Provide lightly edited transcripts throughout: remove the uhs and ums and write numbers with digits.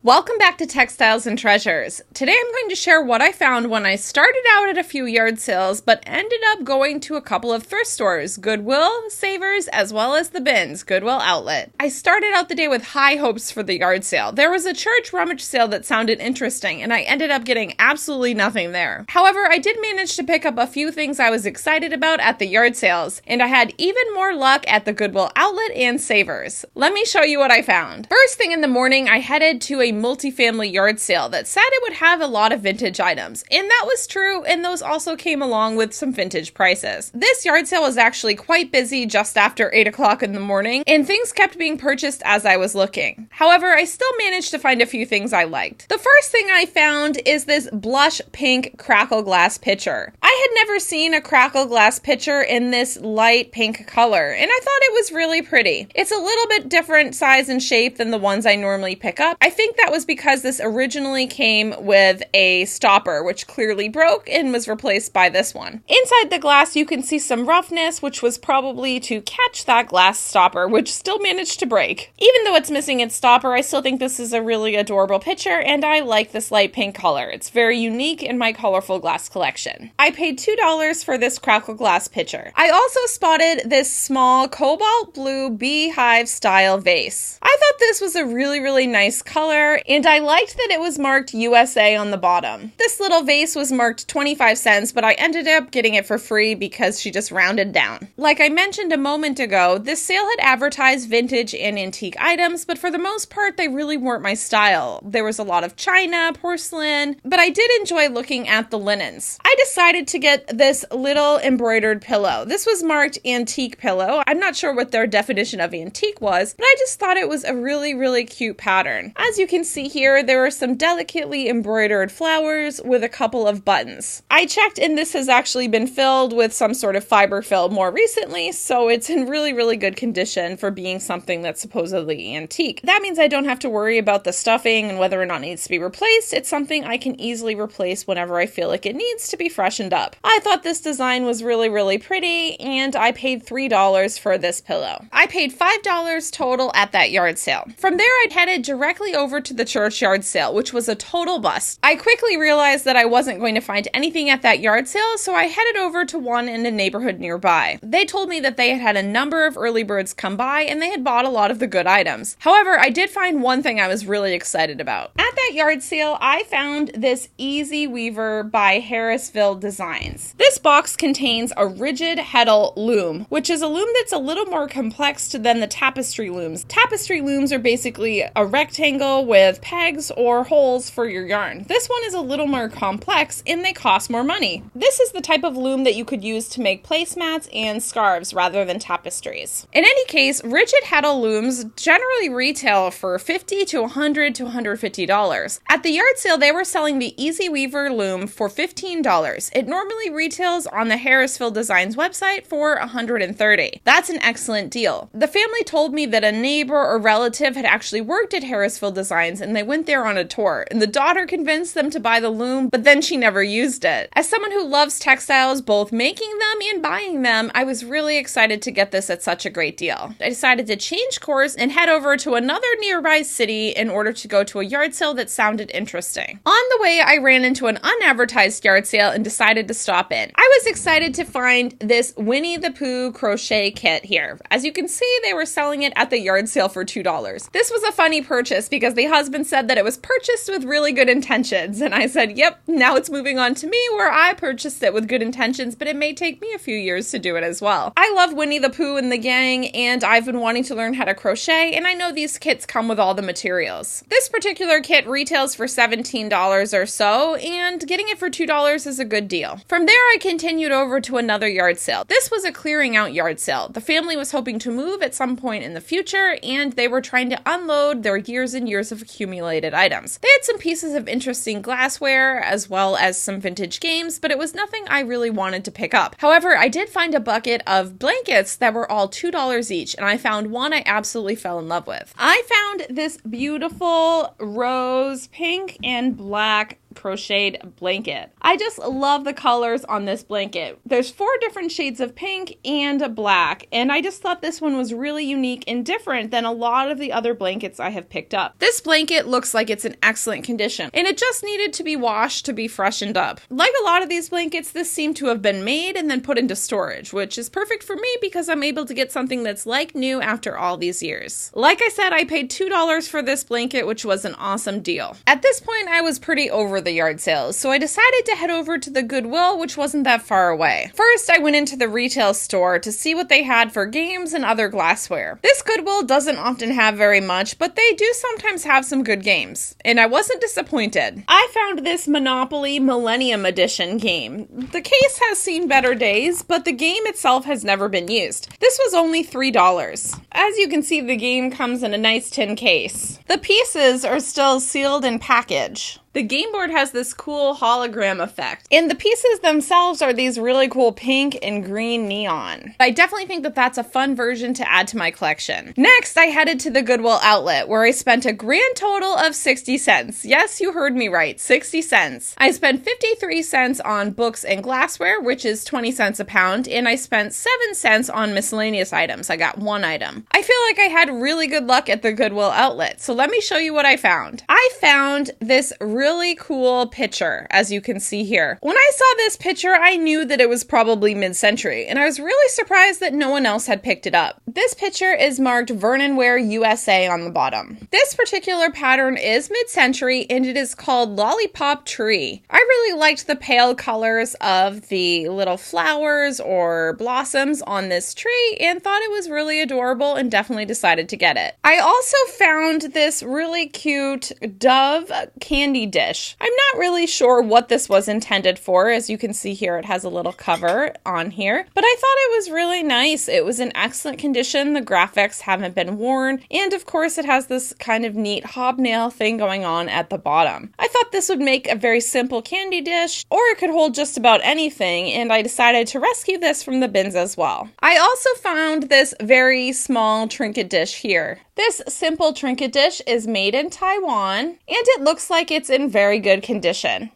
Welcome back to Textiles and Treasures. Today I'm going to share what I found when I started out at a few yard sales, but ended up going to a couple of thrift stores, Goodwill, Savers, as well as the Bins, Goodwill outlet. I started out the day with high hopes for the yard sale. There was a church rummage sale that sounded interesting, and I ended up getting absolutely nothing there. However, I did manage to pick up a few things I was excited about at the yard sales, and I had even more luck at the Goodwill outlet and Savers. Let me show you what I found. First thing in the morning, I headed to a multi-family yard sale that said it would have a lot of vintage items, and that was true, and those also came along with some vintage prices. This yard sale was actually quite busy just after 8 o'clock in the morning, and things kept being purchased as I was looking. However, I still managed to find a few things I liked. The first thing I found is this blush pink crackle glass pitcher. I had never seen a crackle glass pitcher in this light pink color, and I thought it was really pretty. It's a little bit different size and shape than the ones I normally pick up. I think that was because this originally came with a stopper, which clearly broke and was replaced by this one. Inside the glass, you can see some roughness, which was probably to catch that glass stopper, which still managed to break. Even though it's missing its stopper, I still think this is a really adorable pitcher, and I like this light pink color. It's very unique in my colorful glass collection. I paid $2 for this crackle glass pitcher. I also spotted this small cobalt blue beehive style vase. I thought this was a really nice color, and I liked that it was marked USA on the bottom. This little vase was marked 25 cents, but I ended up getting it for free because she just rounded down. Like I mentioned a moment ago, this sale had advertised vintage and antique items, but for the most part, they really weren't my style. There was a lot of china, porcelain, but I did enjoy looking at the linens. I decided to get this little embroidered pillow. This was marked antique pillow. I'm not sure what their definition of antique was, but I just thought it was a really cute pattern. As you can see here, there are some delicately embroidered flowers with a couple of buttons. I checked, and this has actually been filled with some sort of fiber fill more recently, so it's in really good condition for being something that's supposedly antique. That means I don't have to worry about the stuffing and whether or not it needs to be replaced. It's something I can easily replace whenever I feel like it needs to be freshened up. I thought this design was really pretty, and I paid $3 for this pillow. I paid $5 total at that yard sale. From there, I headed directly over to the church yard sale, which was a total bust. I quickly realized that I wasn't going to find anything at that yard sale, so I headed over to one in a neighborhood nearby. They told me that they had had a number of early birds come by, and they had bought a lot of the good items. However, I did find one thing I was really excited about. At that yard sale, I found this Easy Weaver by Harrisville Designs. This box contains a rigid heddle loom, which is a loom that's a little more complex than the tapestry looms. Tapestry looms are basically a rectangle with pegs or holes for your yarn. This one is a little more complex, and they cost more money. This is the type of loom that you could use to make placemats and scarves rather than tapestries. In any case, rigid heddle looms generally retail for $50 to $100 to $150. At the yard sale, they were selling the Easy Weaver loom for $15. It normally retails on the Harrisville Designs website for $130. That's an excellent deal. The family told me that a neighbor or relative had actually worked at Harrisville Designs, and they went there on a tour, and the daughter convinced them to buy the loom, but then she never used it. As someone who loves textiles, both making them and buying them, I was really excited to get this at such a great deal. I decided to change course and head over to another nearby city in order to go to a yard sale that sounded interesting. On the way, I ran into an unadvertised yard sale and decided to stop in. I was excited to find this Winnie the Pooh crochet kit here. As you can see, they were selling it at the yard sale for $2. This was a funny purchase because the husband said that it was purchased with really good intentions, and I said, yep, now it's moving on to me where I purchased it with good intentions, but it may take me a few years to do it as well. I love Winnie the Pooh and the gang, and I've been wanting to learn how to crochet, and I know these kits come with all the materials. This particular kit retails for $17 or so, and getting it for $2 is a good deal. From there, I continued over to another yard sale. This was a clearing out yard sale. The family was hoping to move at some point in the future, and they were trying to unload their years and years of accumulated items. They had some pieces of interesting glassware as well as some vintage games, but it was nothing I really wanted to pick up. However, I did find a bucket of blankets that were all $2 each, and I found one I absolutely fell in love with. I found this beautiful rose, pink, and black crocheted blanket. I just love the colors on this blanket. There's 4 different shades of pink and black, and I just thought this one was really unique and different than a lot of the other blankets I have picked up. This blanket looks like it's in excellent condition, and it just needed to be washed to be freshened up. Like a lot of these blankets, this seemed to have been made and then put into storage, which is perfect for me because I'm able to get something that's like new after all these years. Like I said, I paid $2 for this blanket, which was an awesome deal. At this point, I was pretty over the yard sales, so I decided to head over to the Goodwill, which wasn't that far away. First, I went into the retail store to see what they had for games and other glassware. This Goodwill doesn't often have very much, but they do sometimes have some good games, and I wasn't disappointed. I found this Monopoly Millennium Edition game. The case has seen better days, but the game itself has never been used. This was only $3. As you can see, the game comes in a nice tin case. The pieces are still sealed in package. The game board has this cool hologram effect, and the pieces themselves are these really cool pink and green neon. I definitely think that that's a fun version to add to my collection. Next, I headed to the Goodwill outlet, where I spent a grand total of 60 cents. Yes, you heard me right, 60 cents. I spent 53 cents on books and glassware, which is 20 cents a pound, and I spent 7 cents on miscellaneous items. I got 1 item. I feel like I had really good luck at the Goodwill outlet, so let me show you what I found. I found this really cool picture, as you can see here. When I saw this picture, I knew that it was probably mid-century, and I was really surprised that no one else had picked it up. This picture is marked Vernonware USA on the bottom. This particular pattern is mid-century, and it is called Lollipop Tree. I really liked the pale colors of the little flowers or blossoms on this tree and thought it was really adorable and definitely decided to get it. I also found this really cute dove candy dish. I'm not really sure what this was intended for. As you can see here, it has a little cover on here, but I thought it was really nice. It was in excellent condition. The graphics haven't been worn, and of course it has this kind of neat hobnail thing going on at the bottom. I thought this would make a very simple candy dish, or it could hold just about anything, and I decided to rescue this from the bins as well. I also found this very small trinket dish here. This simple trinket dish is made in Taiwan, and it looks like it's in very good condition.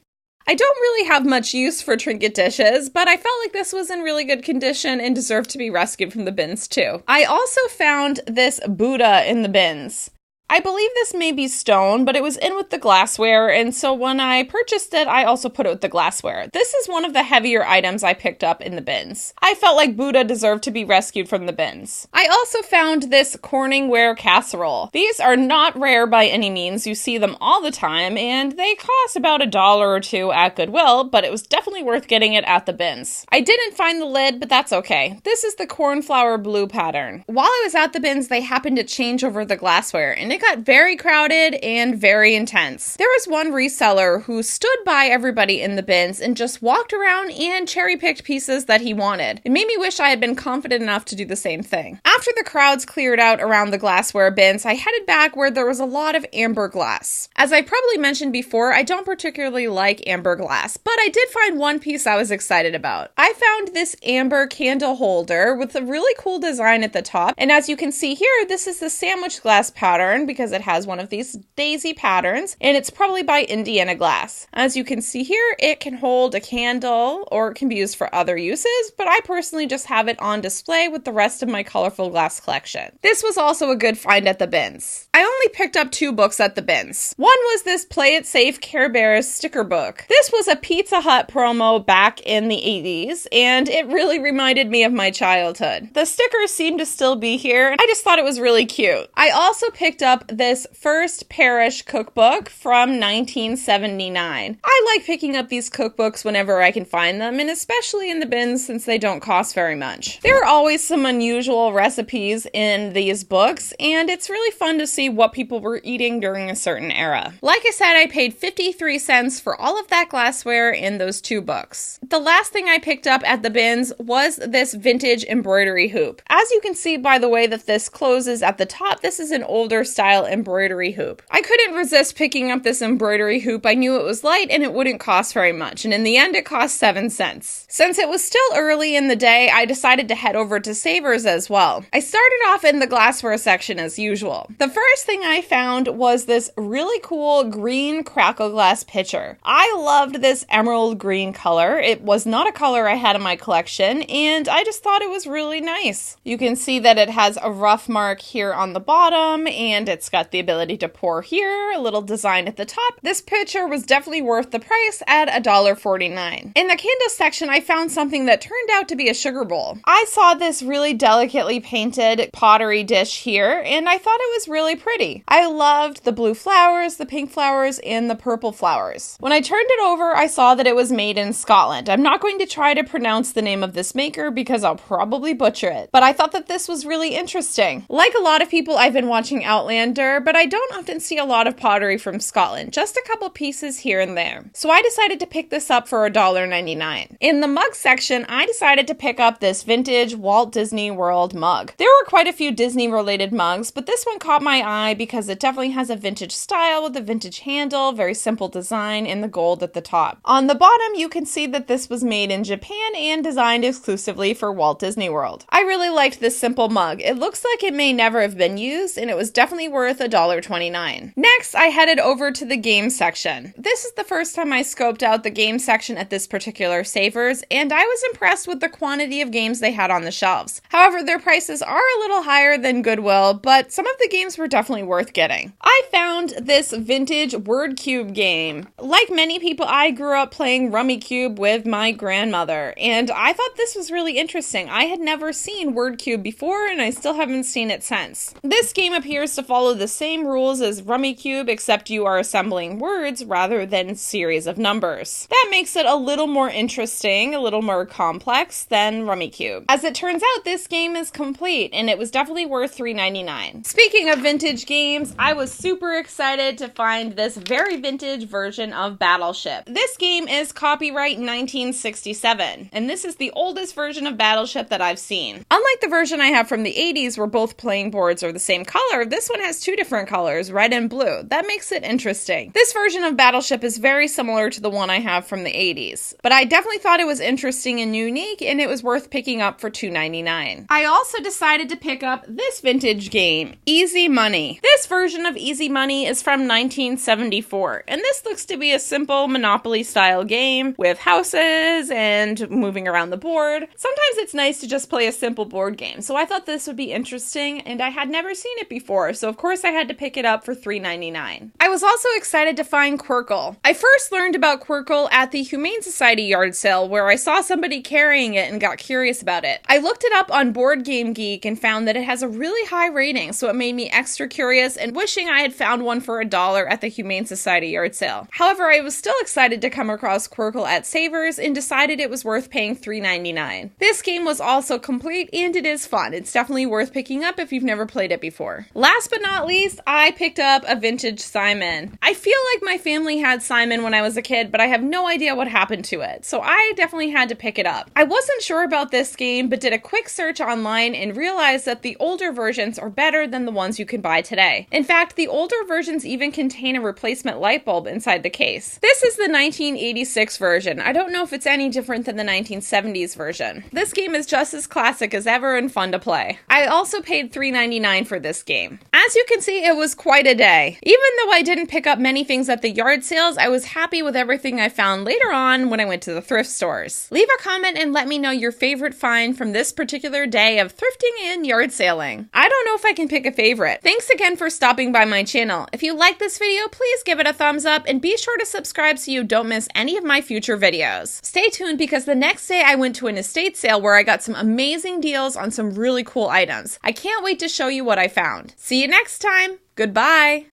I don't really have much use for trinket dishes, but I felt like this was in really good condition and deserved to be rescued from the bins too. I also found this Buddha in the bins. I believe this may be stone, but it was in with the glassware, and so when I purchased it, I also put it with the glassware. This is one of the heavier items I picked up in the bins. I felt like Buddha deserved to be rescued from the bins. I also found this Corningware casserole. These are not rare by any means. You see them all the time, and they cost about $1 or $2 at Goodwill, but it was definitely worth getting it at the bins. I didn't find the lid, but that's okay. This is the cornflower blue pattern. While I was at the bins, they happened to change over the glassware, and it got very crowded and very intense. There was one reseller who stood by everybody in the bins and just walked around and cherry-picked pieces that he wanted. It made me wish I had been confident enough to do the same thing. After the crowds cleared out around the glassware bins, I headed back where there was a lot of amber glass. As I probably mentioned before, I don't particularly like amber glass, but I did find one piece I was excited about. I found this amber candle holder with a really cool design at the top, and as you can see here, this is the sandwich glass pattern because it has one of these daisy patterns, and it's probably by Indiana Glass. As you can see here, it can hold a candle or it can be used for other uses, but I personally just have it on display with the rest of my colorful glass collection. This was also a good find at the bins. I only picked up 2 books at the bins. One was this Play It Safe Care Bears sticker book. This was a Pizza Hut promo back in the 80s, and it really reminded me of my childhood. The stickers seem to still be here, and I just thought it was really cute. I also picked up this First Parish cookbook from 1979. I like picking up these cookbooks whenever I can find them, and especially in the bins since they don't cost very much. There are always some unusual recipes in these books, and it's really fun to see what people were eating during a certain era. Like I said, I paid 53 cents for all of that glassware in those 2 books. The last thing I picked up at the bins was this vintage embroidery hoop. As you can see by the way that this closes at the top, this is an older style embroidery hoop. I couldn't resist picking up this embroidery hoop. I knew it was light and it wouldn't cost very much, and in the end it cost 7 cents. Since it was still early in the day, I decided to head over to Savers as well. I started off in the glassware section as usual. The first first thing I found was this really cool green crackle glass pitcher. I loved this emerald green color. It was not a color I had in my collection, and I just thought it was really nice. You can see that it has a rough mark here on the bottom, and it's got the ability to pour here, a little design at the top. This pitcher was definitely worth the price at $1.49. In the candle section, I found something that turned out to be a sugar bowl. I saw this really delicately painted pottery dish here, and I thought it was really pretty. I loved the blue flowers, the pink flowers, and the purple flowers. When I turned it over, I saw that it was made in Scotland. I'm not going to try to pronounce the name of this maker because I'll probably butcher it, but I thought that this was really interesting. Like a lot of people, I've been watching Outlander, but I don't often see a lot of pottery from Scotland, just a couple pieces here and there. So I decided to pick this up for $1.99. In the mug section, I decided to pick up this vintage Walt Disney World mug. There were quite a few Disney related mugs, but this one caught my eye because it definitely has a vintage style with a vintage handle, very simple design, and the gold at the top. On the bottom, you can see that this was made in Japan and designed exclusively for Walt Disney World. I really liked this simple mug. It looks like it may never have been used, and it was definitely worth $1.29. Next, I headed over to the game section. This is the first time I scoped out the game section at this particular Savers, and I was impressed with the quantity of games they had on the shelves. However, their prices are a little higher than Goodwill, but some of the games were definitely worth getting. I found this vintage word cube game. Like many people, I grew up playing Rummikub with my grandmother, and I thought this was really interesting. I had never seen word cube before, and I still haven't seen it since. This game appears to follow the same rules as Rummikub, except you are assembling words rather than series of numbers. That makes it a little more interesting, a little more complex than Rummikub. As it turns out, this game is complete, and it was definitely worth $3.99. Speaking of vintage games, I was super excited to find this very vintage version of Battleship. This game is copyright 1967, and this is the oldest version of Battleship that I've seen. Unlike the version I have from the 80s where both playing boards are the same color, this one has two different colors, red and blue. That makes it interesting. This version of Battleship is very similar to the one I have from the 80s, but I definitely thought it was interesting and unique, and it was worth picking up for $2.99. I also decided to pick up this vintage game, Easy Money. This version of Easy Money is from 1974, and this looks to be a simple Monopoly style game with houses and moving around the board. Sometimes it's nice to just play a simple board game, so I thought this would be interesting, and I had never seen it before, so of course I had to pick it up for $3.99. I was also excited to find Quirkle. I first learned about Quirkle at the Humane Society yard sale, where I saw somebody carrying it and got curious about it. I looked it up on Board Game Geek and found that it has a really high rating, so it made me extra curious and wishing I had found one for $1 at the Humane Society yard sale. However, I was still excited to come across Quirkle at Savers and decided it was worth paying $3.99. This game was also complete, and it is fun. It's definitely worth picking up if you've never played it before. Last but not least, I picked up a vintage Simon. I feel like my family had Simon when I was a kid, but I have no idea what happened to it, so I definitely had to pick it up. I wasn't sure about this game, but did a quick search online and realized that the older versions are better than the ones you can buy today. In fact, the older versions even contain a replacement light bulb inside the case. This is the 1986 version. I don't know if it's any different than the 1970s version. This game is just as classic as ever and fun to play. I also paid $3.99 for this game. As you can see, it was quite a day. Even though I didn't pick up many things at the yard sales, I was happy with everything I found later on when I went to the thrift stores. Leave a comment and let me know your favorite find from this particular day of thrifting and yard sailing. I don't know if I can pick a favorite. Thanks again for stopping by my channel. If you like this video, please give it a thumbs up and be sure to subscribe so you don't miss any of my future videos. Stay tuned because the next day I went to an estate sale where I got some amazing deals on some really cool items. I can't wait to show you what I found. See you next time. Goodbye.